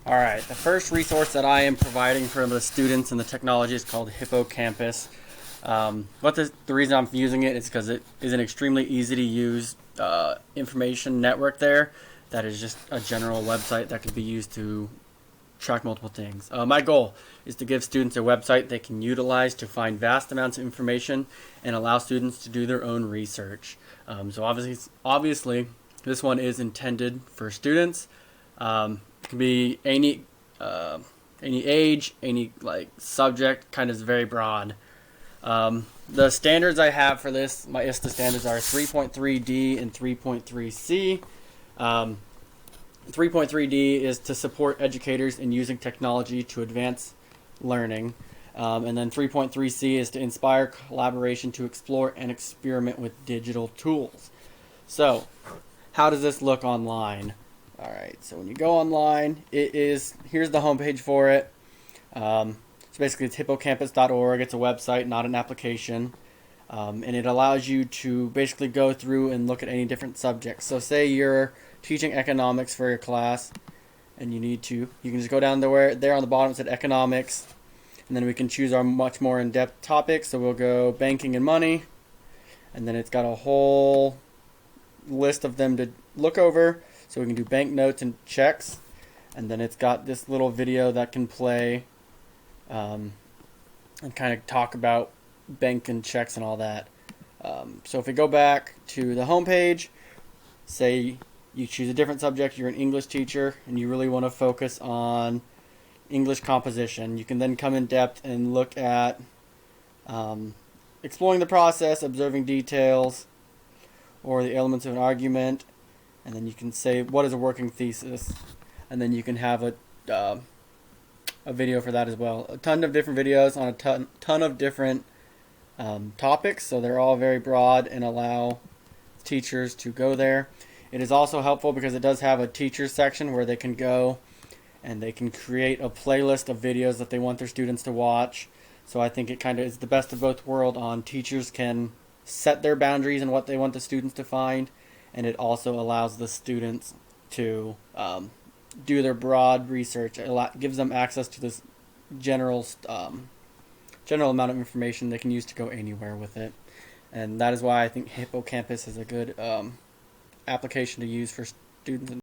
Alright, the first resource that I am providing for the students in the technology is called Hippo Campus. The reason I'm using it is because it is an extremely easy to use information network there that is just a general website that could be used to track multiple things. My goal is to give students a website they can utilize to find vast amounts of information and allow students to do their own research. So obviously, this one is intended for students. It can be any age, any subject. Kind of is very broad. The standards I have for this, my ISTA standards are 3.3D and 3.3C. 3.3D is to support educators in using technology to advance learning. And then 3.3C is to inspire collaboration to explore and experiment with digital tools. So, how does this look online? Alright, so when you go online, here's the homepage for it. So basically it's hippocampus.org. It's a website, not an application. And it allows you to basically go through and look at any different subjects. So say you're teaching economics for your class, and you can just go down there on the bottom it said economics, and then we can choose our much more in-depth topics. So we'll go banking and money, and then it's got a whole list of them to look over. So we can do bank notes and checks, and then it's got this little video that can play and kind of talk about bank and checks and all that. So if we go back to the home page, say you choose a different subject, you're an English teacher and you really want to focus on English composition, you can then come in depth and look at exploring the process, observing details, or the elements of an argument, and then you can say what is a working thesis, and then you can have a video for that as well. A ton of different videos on a ton of different topics, so they're all very broad and allow teachers to go there. It is also helpful because it does have a teacher section where they can go and they can create a playlist of videos that they want their students to watch. So I think it kind of is the best of both worlds. Teachers can set their boundaries and what they want the students to find, and it also allows the students to do their broad research. It gives them access to this general amount of information they can use to go anywhere with it. And that is why I think Hippo Campus is a good application to use for students.